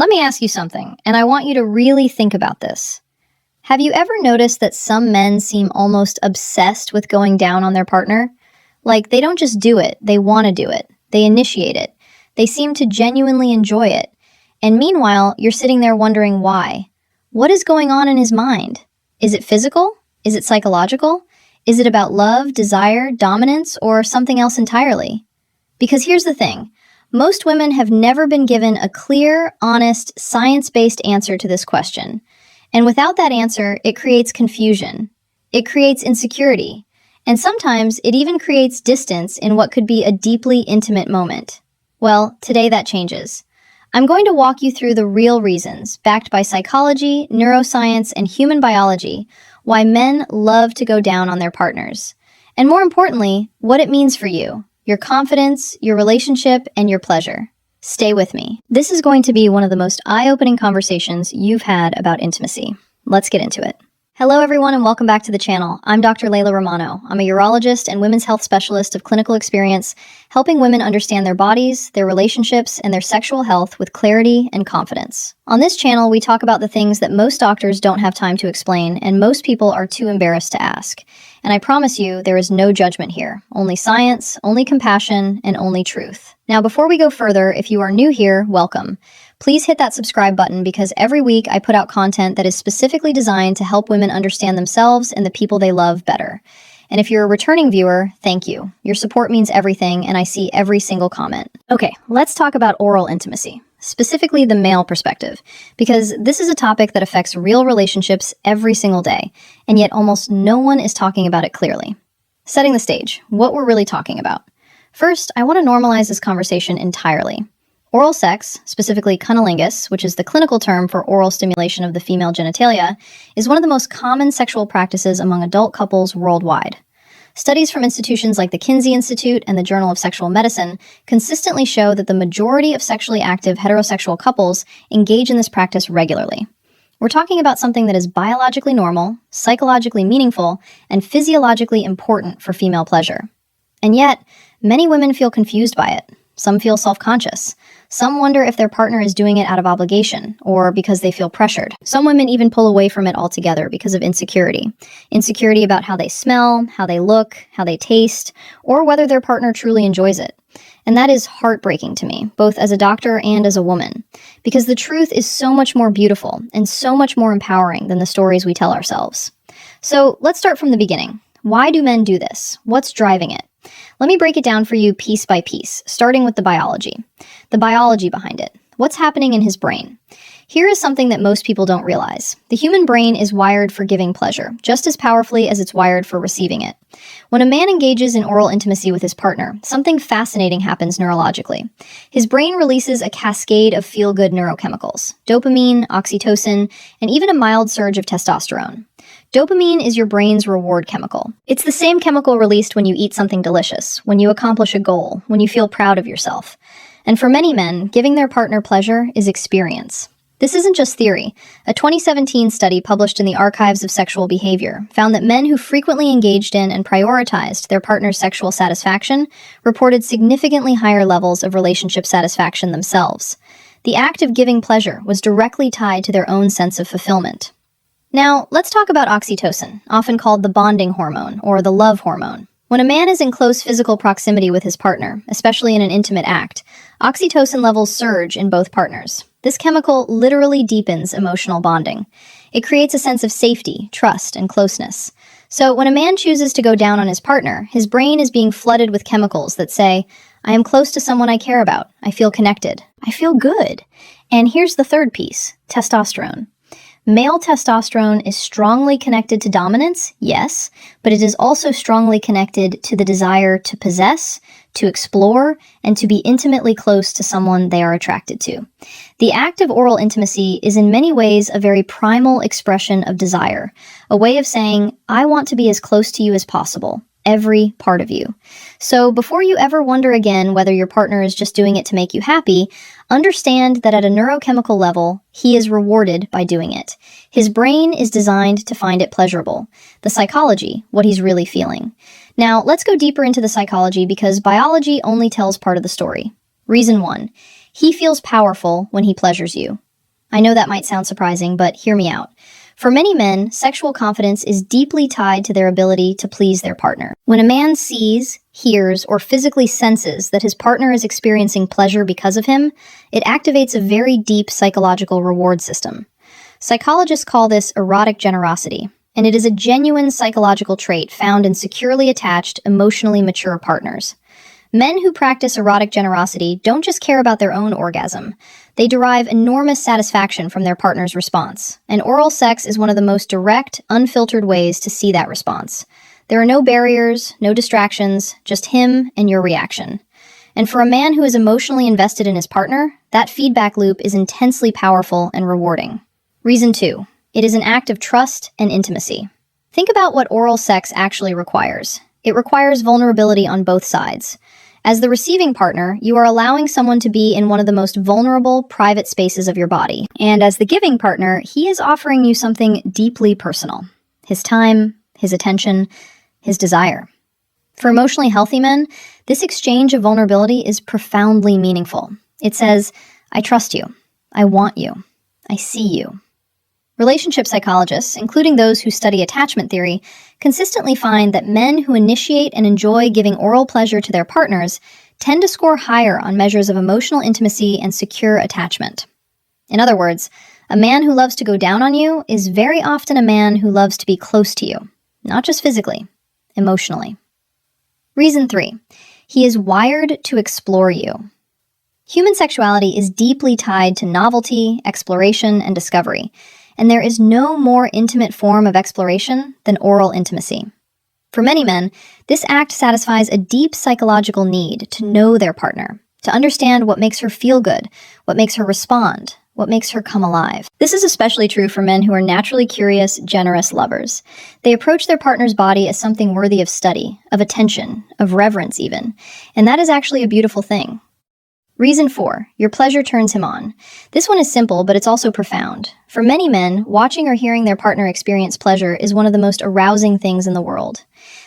Let me ask you something, and I want you to really think about this. Have you ever noticed that some men seem almost obsessed with going down on their partner? Like, they don't just do it, they want to do it. They initiate it. They seem to genuinely enjoy it. And meanwhile, you're sitting there wondering why. What is going on in his mind? Is it physical? Is it psychological? Is it about love, desire, dominance, or something else entirely? Because here's the thing. Most women have never been given a clear, honest, science-based answer to this question. And without that answer, it creates confusion. It creates insecurity. And sometimes it even creates distance in what could be a deeply intimate moment. Well, today that changes. I'm going to walk you through the real reasons, backed by psychology, neuroscience, and human biology, why men love to go down on their partners. And more importantly, what it means for you, your confidence, your relationship, and your pleasure. Stay with me. This is going to be one of the most eye-opening conversations you've had about intimacy. Let's get into it. Hello everyone and welcome back to the channel. I'm Dr. Layla Romano. I'm a urologist and women's health specialist of clinical experience, helping women understand their bodies, their relationships, and their sexual health with clarity and confidence. On this channel, we talk about the things that most doctors don't have time to explain and most people are too embarrassed to ask. And I promise you, there is no judgment here. Only science, only compassion, and only truth. Now, before we go further, if you are new here, welcome. Please hit that subscribe button because every week I put out content that is specifically designed to help women understand themselves and the people they love better. And if you're a returning viewer, thank you. Your support means everything, and I see every single comment. Okay, let's talk about oral intimacy, specifically the male perspective, because this is a topic that affects real relationships every single day, and yet almost no one is talking about it clearly. Setting the stage, what we're really talking about. First, I want to normalize this conversation entirely. Oral sex, specifically cunnilingus, which is the clinical term for oral stimulation of the female genitalia, is one of the most common sexual practices among adult couples worldwide. Studies from institutions like the Kinsey Institute and the Journal of Sexual Medicine consistently show that the majority of sexually active heterosexual couples engage in this practice regularly. We're talking about something that is biologically normal, psychologically meaningful, and physiologically important for female pleasure. And yet, many women feel confused by it. Some feel self-conscious. Some wonder if their partner is doing it out of obligation or because they feel pressured. Some women even pull away from it altogether because of insecurity. Insecurity about how they smell, how they look, how they taste, or whether their partner truly enjoys it. And that is heartbreaking to me, both as a doctor and as a woman, because the truth is so much more beautiful and so much more empowering than the stories we tell ourselves. So let's start from the beginning. Why do men do this? What's driving it? Let me break it down for you piece by piece, starting with the biology. The biology behind it. What's happening in his brain? Here is something that most people don't realize. The human brain is wired for giving pleasure, just as powerfully as it's wired for receiving it. When a man engages in oral intimacy with his partner, something fascinating happens neurologically. His brain releases a cascade of feel-good neurochemicals, dopamine, oxytocin, and even a mild surge of testosterone. Dopamine is your brain's reward chemical. It's the same chemical released when you eat something delicious, when you accomplish a goal, when you feel proud of yourself. And for many men, giving their partner pleasure is experience. This isn't just theory. A 2017 study published in the Archives of Sexual Behavior found that men who frequently engaged in and prioritized their partner's sexual satisfaction reported significantly higher levels of relationship satisfaction themselves. The act of giving pleasure was directly tied to their own sense of fulfillment. Now, let's talk about oxytocin, often called the bonding hormone or the love hormone. When a man is in close physical proximity with his partner, especially in an intimate act, oxytocin levels surge in both partners. This chemical literally deepens emotional bonding. It creates a sense of safety, trust, and closeness. So when a man chooses to go down on his partner, his brain is being flooded with chemicals that say, I am close to someone I care about. I feel connected. I feel good. And here's the third piece, testosterone. Male testosterone is strongly connected to dominance, yes, but it is also strongly connected to the desire to possess, to explore, and to be intimately close to someone they are attracted to. The act of oral intimacy is in many ways a very primal expression of desire, a way of saying, I want to be as close to you as possible. Every part of you. So before you ever wonder again whether your partner is just doing it to make you happy, understand that at a neurochemical level, he is rewarded by doing it. His brain is designed to find it pleasurable. The psychology, what he's really feeling. Now, let's go deeper into the psychology because biology only tells part of the story. Reason 1. He feels powerful when he pleasures you. I know that might sound surprising, but hear me out. For many men, sexual confidence is deeply tied to their ability to please their partner. When a man sees, hears, or physically senses that his partner is experiencing pleasure because of him, it activates a very deep psychological reward system. Psychologists call this erotic generosity, and it is a genuine psychological trait found in securely attached, emotionally mature partners. Men who practice erotic generosity don't just care about their own orgasm. They derive enormous satisfaction from their partner's response, and oral sex is one of the most direct, unfiltered ways to see that response. There are no barriers, no distractions, just him and your reaction. And for a man who is emotionally invested in his partner, that feedback loop is intensely powerful and rewarding. Reason 2. It is an act of trust and intimacy. Think about what oral sex actually requires. It requires vulnerability on both sides. As the receiving partner, you are allowing someone to be in one of the most vulnerable, private spaces of your body. And as the giving partner, he is offering you something deeply personal. His time, his attention, his desire. For emotionally healthy men, this exchange of vulnerability is profoundly meaningful. It says, I trust you. I want you. I see you. Relationship psychologists, including those who study attachment theory, consistently find that men who initiate and enjoy giving oral pleasure to their partners tend to score higher on measures of emotional intimacy and secure attachment. In other words, a man who loves to go down on you is very often a man who loves to be close to you, not just physically, emotionally. Reason 3. He is wired to explore you. Human sexuality is deeply tied to novelty, exploration, and discovery. And there is no more intimate form of exploration than oral intimacy. For many men, this act satisfies a deep psychological need to know their partner, to understand what makes her feel good, what makes her respond, what makes her come alive. This is especially true for men who are naturally curious, generous lovers. They approach their partner's body as something worthy of study, of attention, of reverence even. And that is actually a beautiful thing. Reason 4. Your pleasure turns him on. This one is simple, but it's also profound. For many men, watching or hearing their partner experience pleasure is one of the most arousing things in the world.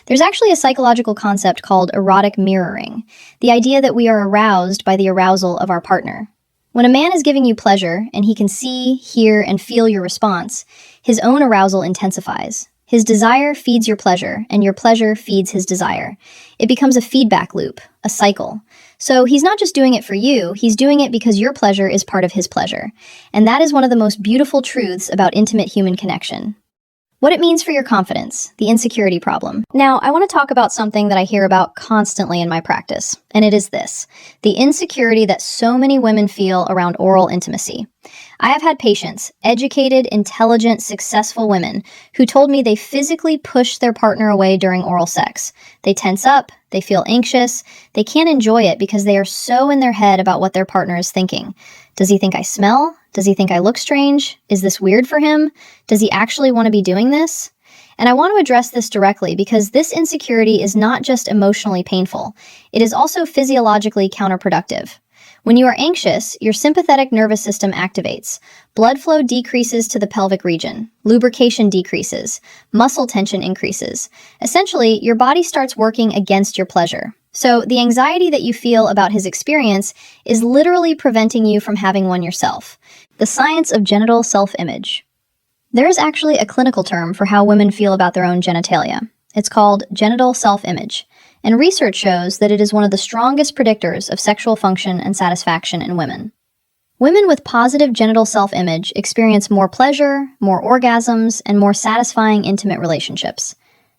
There's actually a psychological concept called erotic mirroring, the idea that we are aroused by the arousal of our partner. When a man is giving you pleasure, and he can see, hear, and feel your response, his own arousal intensifies. His desire feeds your pleasure, and your pleasure feeds his desire. It becomes a feedback loop, a cycle. So he's not just doing it for you, he's doing it because your pleasure is part of his pleasure. And that is one of the most beautiful truths about intimate human connection. What it means for your confidence, the insecurity problem. Now, I want to talk about something that I hear about constantly in my practice, and it is this: the insecurity that so many women feel around oral intimacy. I have had patients, educated, intelligent, successful women, who told me they physically push their partner away during oral sex. They tense up, they feel anxious, they can't enjoy it because they are so in their head about what their partner is thinking. Does he think I smell? Does he think I look strange? Is this weird for him? Does he actually want to be doing this? And I want to address this directly because this insecurity is not just emotionally painful. It is also physiologically counterproductive. When you are anxious, your sympathetic nervous system activates. Blood flow decreases to the pelvic region. Lubrication decreases. Muscle tension increases. Essentially, your body starts working against your pleasure. So the anxiety that you feel about his experience is literally preventing you from having one yourself. The science of genital self-image. There is actually a clinical term for how women feel about their own genitalia. It's called genital self-image, and research shows that it is one of the strongest predictors of sexual function and satisfaction in women. Women with positive genital self-image experience more pleasure, more orgasms, and more satisfying intimate relationships.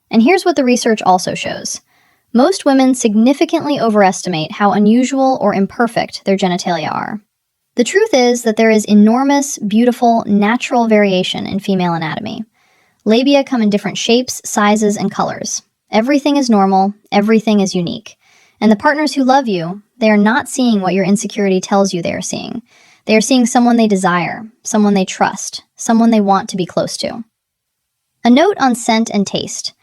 And here's what the research also shows. Most women significantly overestimate how unusual or imperfect their genitalia are. The truth is that there is enormous, beautiful, natural variation in female anatomy. Labia come in different shapes, sizes, and colors. Everything is normal, everything is unique. And the partners who love you, they are not seeing what your insecurity tells you they are seeing. They are seeing someone they desire, someone they trust, someone they want to be close to. A note on scent and taste.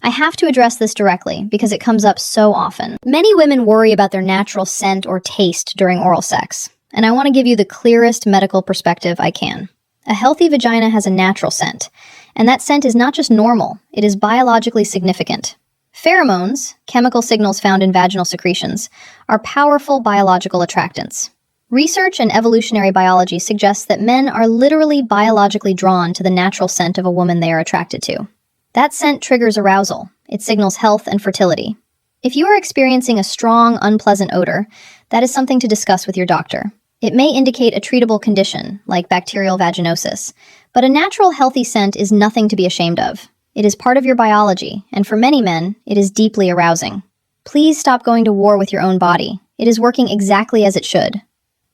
I have to address this directly because it comes up so often. Many women worry about their natural scent or taste during oral sex, and I want to give you the clearest medical perspective I can. A healthy vagina has a natural scent, and that scent is not just normal, it is biologically significant. Pheromones, chemical signals found in vaginal secretions, are powerful biological attractants. Research and evolutionary biology suggests that men are literally biologically drawn to the natural scent of a woman they are attracted to. That scent triggers arousal. It signals health and fertility. If you are experiencing a strong, unpleasant odor, that is something to discuss with your doctor. It may indicate a treatable condition, like bacterial vaginosis, but a natural, healthy scent is nothing to be ashamed of. It is part of your biology, and for many men, it is deeply arousing. Please stop going to war with your own body. It is working exactly as it should.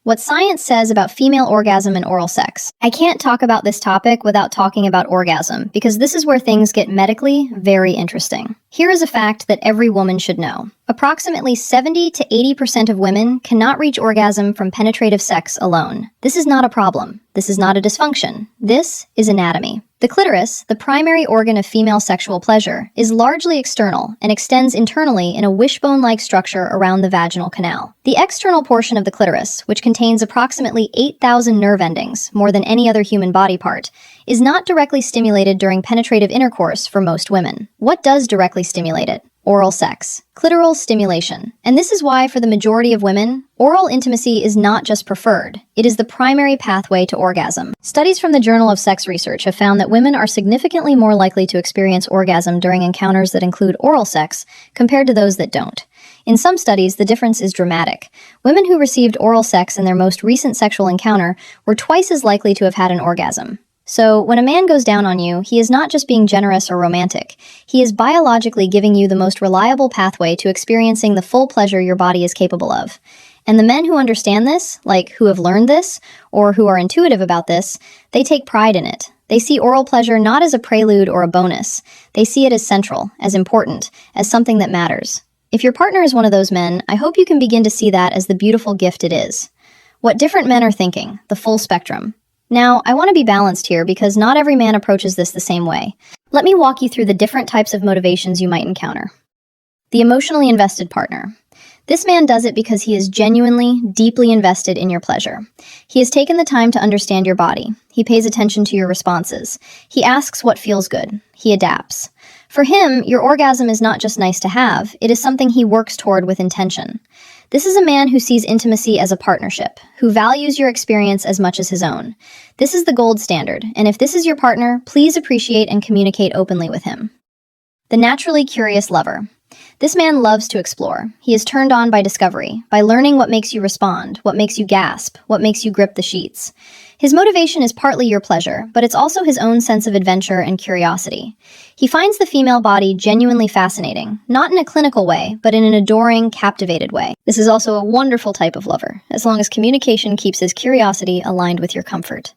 What science says about female orgasm and oral sex. I can't talk about this topic without talking about orgasm, because this is where things get medically very interesting. Here is a fact that every woman should know. Approximately 70 to 80% of women cannot reach orgasm from penetrative sex alone. This is not a problem. This is not a dysfunction. This is anatomy. The clitoris, the primary organ of female sexual pleasure, is largely external and extends internally in a wishbone-like structure around the vaginal canal. The external portion of the clitoris, which contains approximately 8,000 nerve endings, more than any other human body part, is not directly stimulated during penetrative intercourse for most women. What does directly stimulate it? Oral sex. Clitoral stimulation. And this is why, for the majority of women, oral intimacy is not just preferred, it is the primary pathway to orgasm. Studies from the Journal of Sex Research have found that women are significantly more likely to experience orgasm during encounters that include oral sex compared to those that don't. In some studies, the difference is dramatic. Women who received oral sex in their most recent sexual encounter were twice as likely to have had an orgasm. So, when a man goes down on you, he is not just being generous or romantic. He is biologically giving you the most reliable pathway to experiencing the full pleasure your body is capable of. And the men who understand this, like who have learned this, or who are intuitive about this, they take pride in it. They see oral pleasure not as a prelude or a bonus. They see it as central, as important, as something that matters. If your partner is one of those men, I hope you can begin to see that as the beautiful gift it is. What different men are thinking, the full spectrum. Now, I want to be balanced here because not every man approaches this the same way. Let me walk you through the different types of motivations you might encounter. The emotionally invested partner. This man does it because he is genuinely, deeply invested in your pleasure. He has taken the time to understand your body. He pays attention to your responses. He asks what feels good. He adapts. For him, your orgasm is not just nice to have, it is something he works toward with intention. This is a man who sees intimacy as a partnership, who values your experience as much as his own. This is the gold standard, and if this is your partner, please appreciate and communicate openly with him. The naturally curious lover. This man loves to explore. He is turned on by discovery, by learning what makes you respond, what makes you gasp, what makes you grip the sheets. His motivation is partly your pleasure, but it's also his own sense of adventure and curiosity. He finds the female body genuinely fascinating, not in a clinical way, but in an adoring, captivated way. This is also a wonderful type of lover, as long as communication keeps his curiosity aligned with your comfort.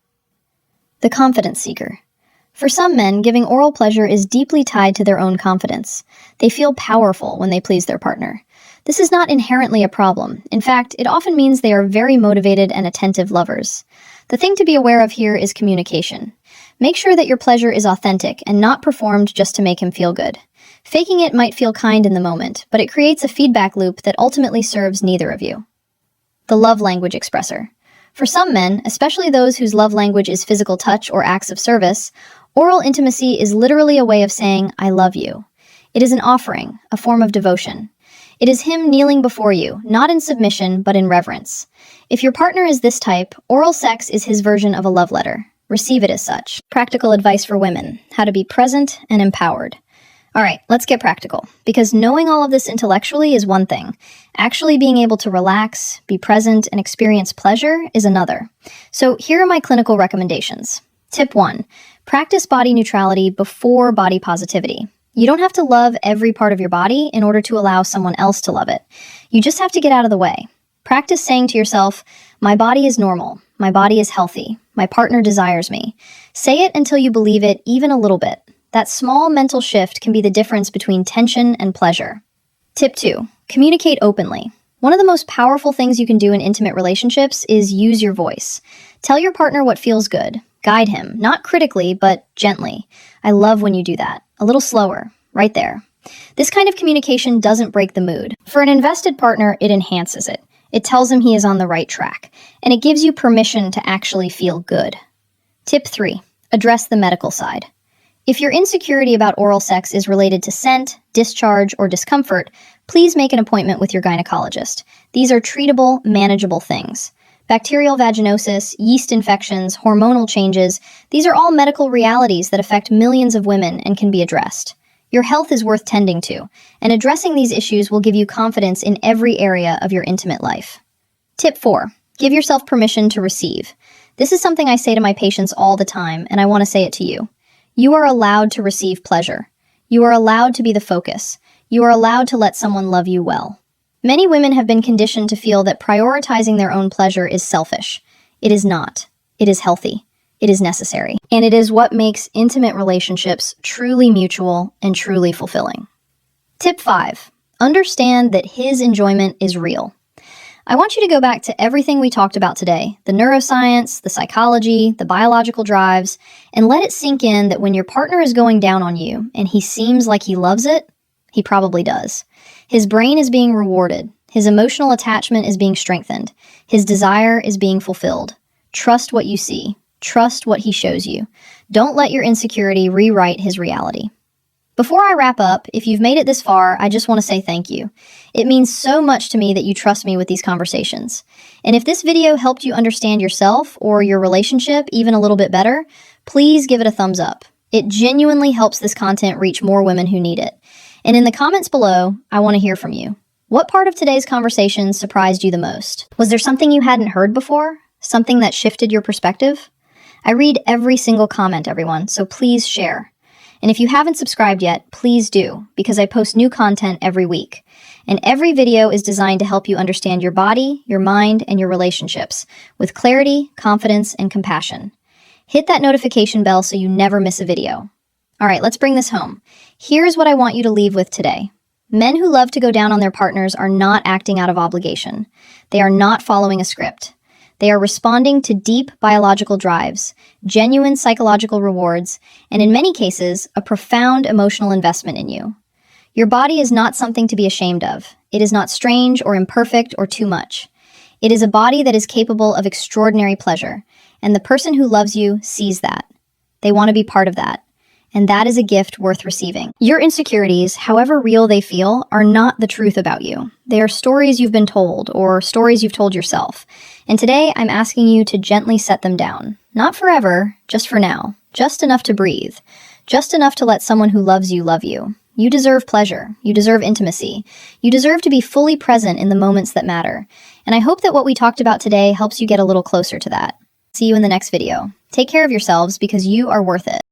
The confidence seeker. For some men, giving oral pleasure is deeply tied to their own confidence. They feel powerful when they please their partner. This is not inherently a problem. In fact, it often means they are very motivated and attentive lovers. The thing to be aware of here is communication. Make sure that your pleasure is authentic and not performed just to make him feel good. Faking it might feel kind in the moment, but it creates a feedback loop that ultimately serves neither of you. The love language expresser. For some men, especially those whose love language is physical touch or acts of service, oral intimacy is literally a way of saying, I love you. It is an offering, a form of devotion. It is him kneeling before you, not in submission, but in reverence. If your partner is this type, oral sex is his version of a love letter. Receive it as such. Practical advice for women: how to be present and empowered. All right, let's get practical. Because knowing all of this intellectually is one thing. Actually being able to relax, be present, and experience pleasure is another. So here are my clinical recommendations. Tip 1. Practice body neutrality before body positivity. You don't have to love every part of your body in order to allow someone else to love it. You just have to get out of the way. Practice saying to yourself, my body is normal, my body is healthy, my partner desires me. Say it until you believe it even a little bit. That small mental shift can be the difference between tension and pleasure. Tip 2. Communicate openly. One of the most powerful things you can do in intimate relationships is use your voice. Tell your partner what feels good. Guide him, not critically, but gently. I love when you do that. A little slower, right there. This kind of communication doesn't break the mood. For an invested partner, it enhances it. It tells him he is on the right track, and it gives you permission to actually feel good. Tip 3. Address the medical side. If your insecurity about oral sex is related to scent, discharge, or discomfort, please make an appointment with your gynecologist. These are treatable, manageable things. Bacterial vaginosis, yeast infections, hormonal changes, these are all medical realities that affect millions of women and can be addressed. Your health is worth tending to, and addressing these issues will give you confidence in every area of your intimate life. Tip 4. Give yourself permission to receive. This is something I say to my patients all the time, and I want to say it to you. You are allowed to receive pleasure. You are allowed to be the focus. You are allowed to let someone love you well. Many women have been conditioned to feel that prioritizing their own pleasure is selfish. It is not. It is healthy. It is necessary. And it is what makes intimate relationships truly mutual and truly fulfilling. Tip 5. Understand that his enjoyment is real. I want you to go back to everything we talked about today, the neuroscience, the psychology, the biological drives, and let it sink in that when your partner is going down on you and he seems like he loves it, he probably does. His brain is being rewarded. His emotional attachment is being strengthened. His desire is being fulfilled. Trust what you see. Trust what he shows you. Don't let your insecurity rewrite his reality. Before I wrap up, if you've made it this far, I just want to say thank you. It means so much to me that you trust me with these conversations. And if this video helped you understand yourself or your relationship even a little bit better, please give it a thumbs up. It genuinely helps this content reach more women who need it. And in the comments below, I want to hear from you. What part of today's conversation surprised you the most? Was there something you hadn't heard before? Something that shifted your perspective? I read every single comment, everyone, so please share. And if you haven't subscribed yet, please do, because I post new content every week. And every video is designed to help you understand your body, your mind, and your relationships with clarity, confidence, and compassion. Hit that notification bell so you never miss a video. All right, let's bring this home. Here's what I want you to leave with today. Men who love to go down on their partners are not acting out of obligation. They are not following a script. They are responding to deep biological drives, genuine psychological rewards, and in many cases, a profound emotional investment in you. Your body is not something to be ashamed of. It is not strange or imperfect or too much. It is a body that is capable of extraordinary pleasure, and the person who loves you sees that. They want to be part of that. And that is a gift worth receiving. Your insecurities, however real they feel, are not the truth about you. They are stories you've been told or stories you've told yourself. And today I'm asking you to gently set them down. Not forever, just for now. Just enough to breathe. Just enough to let someone who loves you love you. You deserve pleasure. You deserve intimacy. You deserve to be fully present in the moments that matter. And I hope that what we talked about today helps you get a little closer to that. See you in the next video. Take care of yourselves because you are worth it.